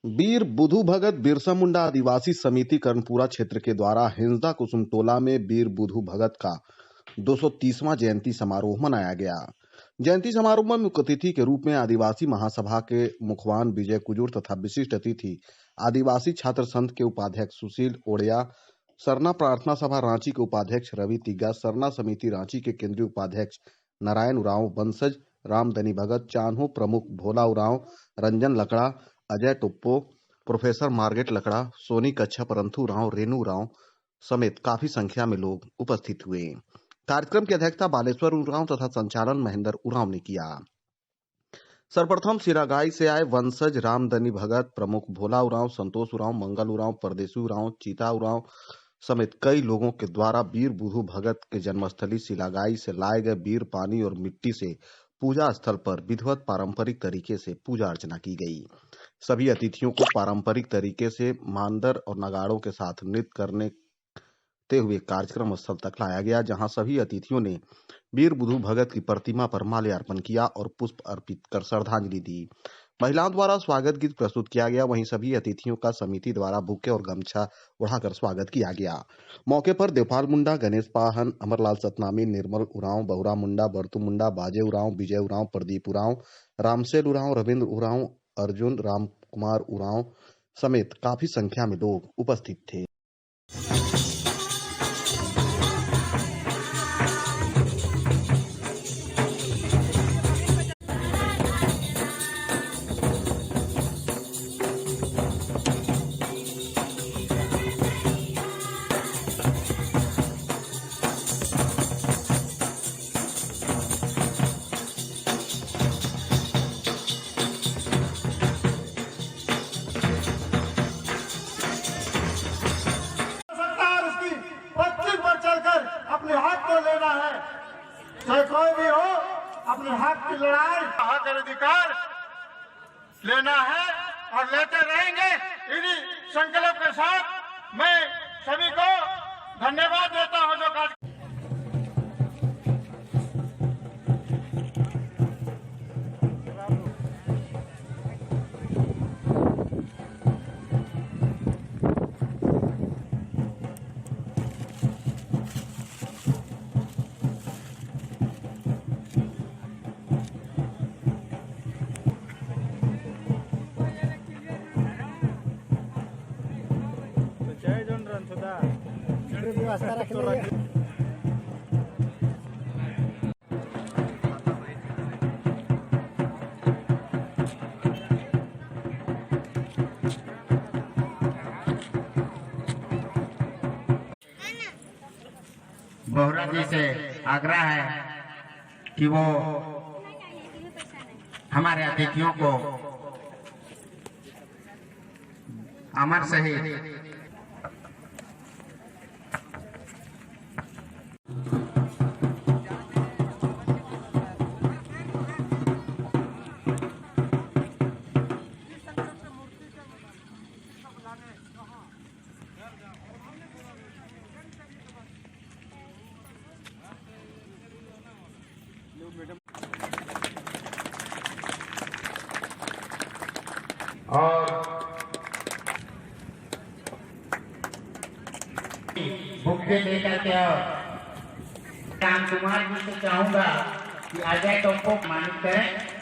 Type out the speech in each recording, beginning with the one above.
वीर बुधु भगत बिरसा मुंडा आदिवासी समिति कर्णपुरा क्षेत्र के द्वारा हिंसा कुसुमटोला में वीर बुधु भगत का 230वां जयंती समारोह मनाया गया। जयंती समारोह में मुख्य अतिथि के रूप में आदिवासी महासभा के मुखवान विजय कुजूर तथा विशिष्ट अतिथि आदिवासी छात्र संघ के उपाध्यक्ष सुशील ओड़िया, सरना प्रार्थना सभा रांची के उपाध्यक्ष रवि तिग्गा, सरना समिति रांची के केंद्रीय उपाध्यक्ष नारायण उरांव, वंशज रामधनी भगत, चान्हो प्रमुख भोला उरांव, रंजन लकड़ा, अजय टुप्पो, प्रोफेसर मार्गेट लकड़ा, सोनी कच्छा, परंथु उरांव, रेणु उरांव समेत काफी संख्या में लोग उपस्थित हुए। कार्यक्रम की अध्यक्षता बालेश्वर उरांव तथा संचालन महेंद्र उरांव ने किया। सर्वप्रथम सिरागाई से आए वंशज रामधनी भगत, प्रमुख भोला उरांव, संतोष उरांव, मंगल उरांव, परदेशी उरांव, चीता उरांव समेत कई लोगों के द्वारा वीर बुधु भगत के जन्मस्थली सिलागाई से लाए गए वीर पानी और मिट्टी से पूजा स्थल पर विधिवत पारंपरिक तरीके से पूजा अर्चना की गई। सभी अतिथियों को पारंपरिक तरीके से मांदर और नगाड़ों के साथ नृत्य करते हुए कार्यक्रम स्थल तक लाया गया, जहां सभी अतिथियों ने वीर बुधु भगत की प्रतिमा पर माल्यार्पण किया और पुष्प अर्पित कर श्रद्धांजलि दी। महिलाओं द्वारा स्वागत गीत प्रस्तुत किया गया। वहीं सभी अतिथियों का समिति द्वारा बुके और गमछा उड़ाकर स्वागत किया गया। मौके पर देवपाल मुंडा, गणेश पाहन, अमरलाल सतनामी, निर्मल उरांव, बहुरा मुंडा, बरतू मुंडा, बाजे उरांव, विजय उरांव, प्रदीप उरांव, रामसेल उरांव, रविंद्र उरांव, अर्जुन राम कुमार उरांव समेत काफी संख्या में लोग उपस्थित थे। अपने हक को लेना है, चाहे कोई भी हो, अपने हक की लड़ाई, हक और अधिकार लेना है और लेते रहेंगे। इन्हीं संकल्प के साथ मैं सभी को धन्यवाद देता हूं। जो व्यवस्था रख बहुरा जी से आग्रह है कि वो हमारे अतिथियों को अमर शहीद और बुके लेकर के राम कुमार जी से चाहूंगा कि अजय टोप्पो मानित करें।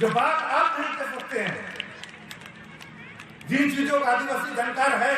जो बात आप नहीं कर सकते हैं, जिन चीजों का आदिवासी जानकार है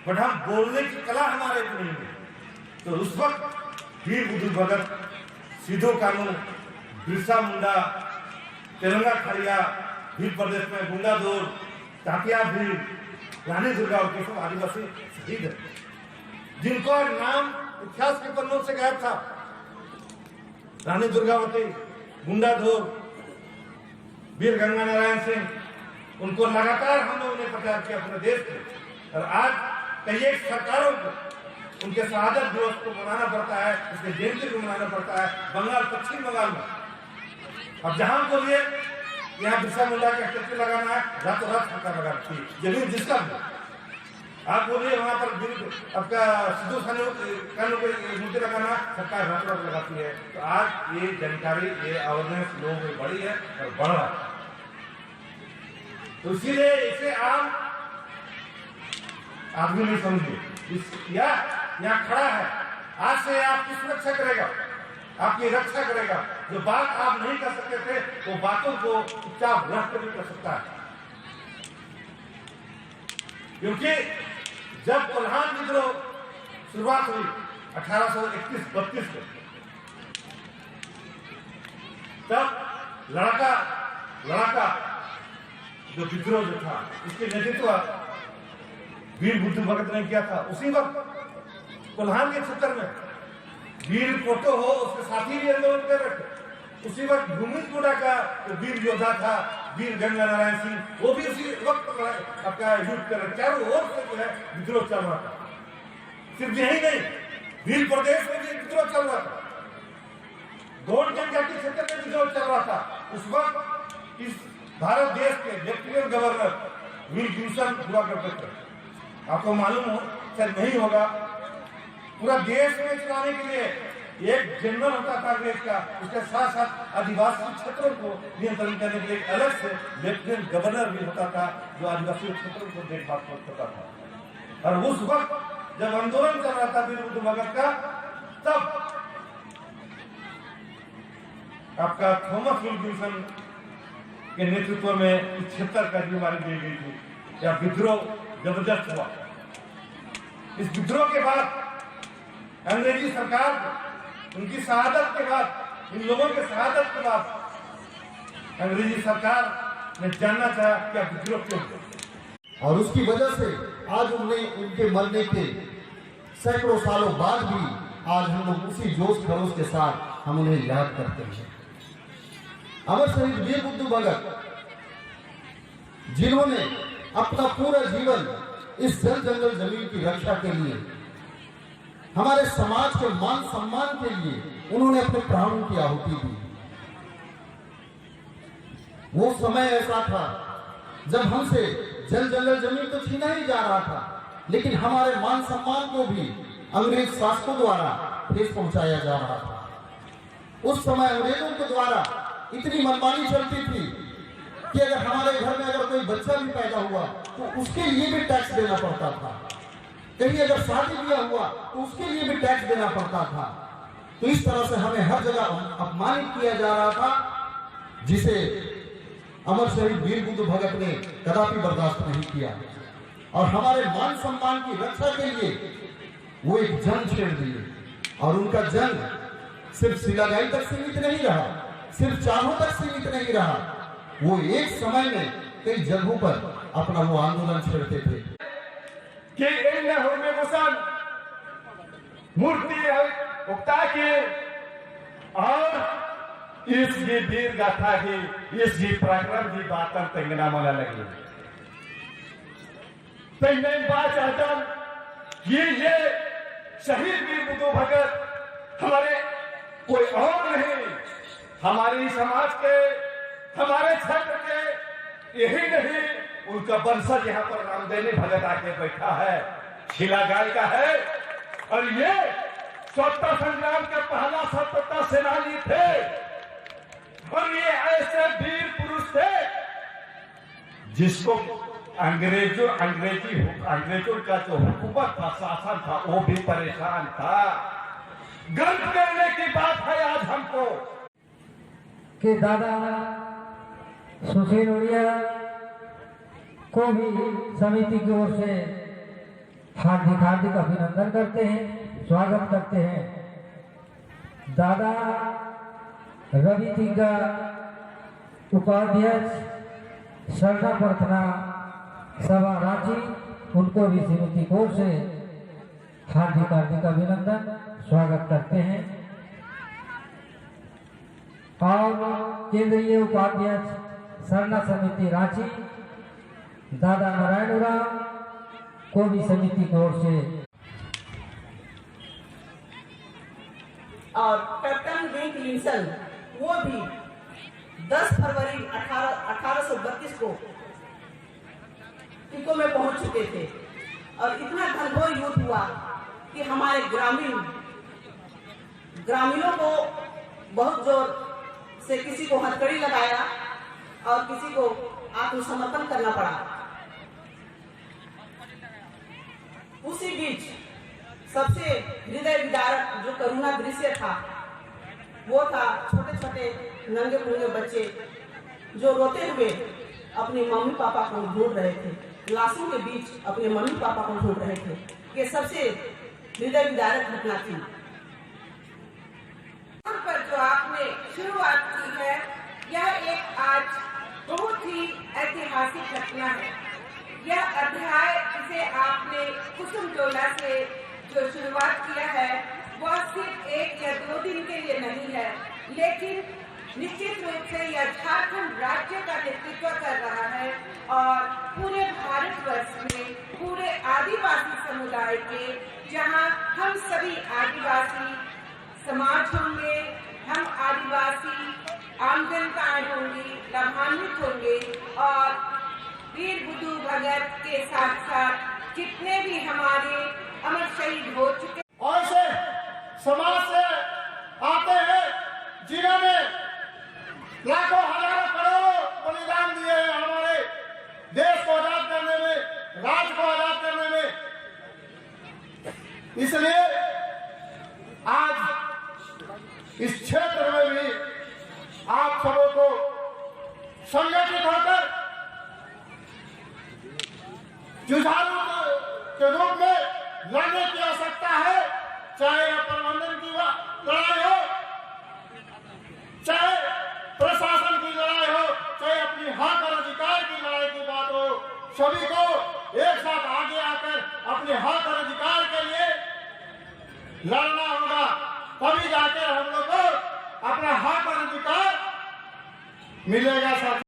बट हम बोलने की कला हमारे को नहीं है, तो उस वक्त वीर बुद्धू भगत, सिद्धू कानू, बिरसा मुंडा, तेलंगा खड़िया, भील प्रदेश में गुंडा दौर, तातिया भील, रानी दुर्गावती सब आदिवासी शहीद है, जिनका नाम इतिहास के पन्नों से गायब था। रानी दुर्गावती, गुंडा दौर, वीर गंगा नारायण सिंह, उनको लगातार हम लोगों ने प्रचार किया अपने देश में, और आज कई एक सरकारों को उनके शहादत दिवस को मनाना पड़ता है, उसके जयंती को मनाना पड़ता है बंगाल, पश्चिम बंगाल में। अब जहां बोलिए यहाँ बिरसा मुंडा का स्टेचू लगाना है, रातों रात सरकार लगाती है, जमीन जिसका भी। आप बोलिए वहां पर आपका सिद्धू कानू को मूर्ति लगाना, सरकार रातों रात लगाती है। तो आज ये जानकारी, ये अवेयरनेस लोगों में बढ़ी है और बढ़ रहा है, तो इसीलिए इसे आप आदमी नहीं समझिए। यहाँ खड़ा है, आज से आपकी सुरक्षा करेगा, आपकी रक्षा करेगा। जो बात आप नहीं कर सकते थे वो बातों को चुपचाप रख भी कर सकता है, क्योंकि जब कोल्हान विद्रोह शुरुआत हुई 1831-32 में, तब लड़ाका जो विद्रोह जो था इसके नेतृत्व वीर बुद्धू भगत ने किया था। उसी वक्त कोल्हान के क्षेत्र में वीर कोटो हो, उसके साथी भी आंदोलन कर रहे थे। उसी वक्त भूमिपुरा का जो वीर योद्धा था वीर गंगा नारायण सिंह, वो भी उसी वक्त अपना युद्ध कर रहे। चारों ओर से जो है विद्रोह चल रहा था। सिर्फ यही नहीं, भील प्रदेश में भी विद्रोह चल रहा था, गौड़ जनजाति क्षेत्र में विद्रोह चल रहा था। उस वक्त इस भारत देश के लेफ्टिनेंट गवर्नर वीर किशन हुआ करते थे। आपको मालूम हो, शायद नहीं होगा, पूरा देश में चलाने के लिए एक जनरल होता था देश का, उसके साथ साथ आदिवासी क्षेत्रों को नियंत्रण करने के लिए एक अलग से लेफ्टिनेंट गवर्नर भी होता था, जो आदिवासी क्षेत्रों को देखभाल करता था। और उस वक्त जब आंदोलन चल रहा था वीर बुद्धू भगत का, तब आपका थॉमस विल्किंसन के नेतृत्व में इस क्षेत्र का जिम्मेदारी दी गई थी। या विद्रोह जबरदस्त हुआ। इस विद्रोह के बाद अंग्रेजी सरकार को, उनकी शहादत के बाद, इन लोगों के शहादत के बाद अंग्रेजी सरकार ने जानना चाहा कि विद्रोह क्यों हुआ, और उसकी वजह से आज उनके मरने के सैकड़ों सालों बाद भी आज हम लोग उसी जोश खरोश के साथ हम उन्हें याद करते हैं। अमर शहीद वीर बुद्धू भगत, जिन्होंने अपना पूरा जीवन इस जल जंगल जमीन की रक्षा के लिए, हमारे समाज के मान सम्मान के लिए उन्होंने अपने प्राणों की आहुति दी। वो समय ऐसा था जब हमसे जल जंगल जमीन तो छीना ही जा रहा था, लेकिन हमारे मान सम्मान को भी अंग्रेज शासकों द्वारा ठेस पहुंचाया जा रहा था। उस समय अंग्रेजों के द्वारा इतनी मनमानी चलती थी कि अगर हमारे घर में अगर कोई बच्चा भी पैदा हुआ तो उसके लिए भी टैक्स देना पड़ता था। कहीं अगर शादी ब्याह हुआ तो उसके लिए भी टैक्स देना पड़ता था। तो इस तरह से हमें हर जगह अपमानित किया जा रहा था, जिसे अमर शहीद वीर बुद्धू भगत ने कदापि बर्दाश्त नहीं किया और हमारे मान सम्मान की रक्षा के लिए वो एक जंग छेड़ दिए। और उनका जंग सिर्फ सिलागाई तक सीमित नहीं रहा, सिर्फ चाहों तक सीमित नहीं रहा, वो एक समय में कई जगहों पर अपना वो आंदोलन छेड़ते थे कि मूर्ति उगता के और इस वीर गाथा की, इस प्रकरण की बात तंगना मला लगी। बात ये शहीद वीर बुद्धू भगत हमारे कोई और नहीं, हमारे समाज के, हमारे क्षेत्र के यही नहीं, उनका वंशज यहाँ पर रामदेनी भगत आके बैठा है, छिला गाय का है। और ये स्वतंत्रता संग्राम के पहला स्वतंत्रता सेनानी थे और ये ऐसे वीर पुरुष थे जिसको अंग्रेजों का जो हुकूमत था, शासन था, वो भी परेशान था। गर्व करने की बात है आज हमको कि दादा सुशील उड़िया को भी समिति की ओर से हार्दिक हार्दिक अभिनंदन करते हैं, स्वागत करते हैं। दादा रवि तिग्गा उपाध्यक्ष शरणा प्रार्थना सभा रांची, उनको भी समिति की ओर से हार्दिक हार्दिक अभिनंदन, स्वागत करते हैं। और केंद्रीय उपाध्यक्ष शरणा समिति रांची दादा नारायण उरांव को भी समिति की ओर से और कैप्टन बैंक लिंसन वो भी 10 फरवरी 1832 को टीकों में पहुंच चुके थे और इतना घनघोर युद्ध हुआ कि हमारे ग्रामीणों को बहुत जोर से किसी को हथकड़ी लगाया और किसी को आत्मसमर्पण करना पड़ा। उसी बीच सबसे हृदय विदारक जो करुणा दृश्य था वो था छोटे छोटे नंगे पुंगे बच्चे जो रोते हुए अपने मम्मी पापा को ढूंढ रहे थे, लाशों के बीच अपने मम्मी पापा को ढूंढ रहे थे। ये सबसे हृदय विदारक घटना थी। पर जो आपने शुरुआत की है, यह एक आज बहुत ही ऐतिहासिक घटना है। यह अध्याय जिसे आपने कुसुम टोला से जो शुरुआत किया है वह सिर्फ 1 या 2 दिन के लिए नहीं है, लेकिन निश्चित रूप से यह झारखंड राज्य का नेतृत्व कर रहा है और पूरे भारतवर्ष में पूरे आदिवासी समुदाय के, जहां हम सभी आदिवासी समाज होंगे, हम आदिवासी आम जनताएं होंगी, लाभान्वित होंगे और वीर बुद्धू भगत के साथ साथ जितने भी हमारे अमर शहीद हो चुके और से समाज से आते हैं जिन्होंने लाखों हजारों करोड़ों बलिदान दिए हैं हमारे देश को आजाद करने में, राज्य को आजाद करने में। इसलिए आज इस क्षेत्र में भी आप सबों को संगठित होकर जुझारू के रूप में लड़ने की आवश्यकता है। चाहे प्रबंधन की लड़ाई हो, चाहे प्रशासन की लड़ाई हो, चाहे अपनी हक और अधिकार की लड़ाई की बात हो, सभी को एक साथ आगे आकर अपने हक और अधिकार के लिए लड़ना होगा। तभी जाकर हम लोग को अपना हक और अधिकार मिलेगा।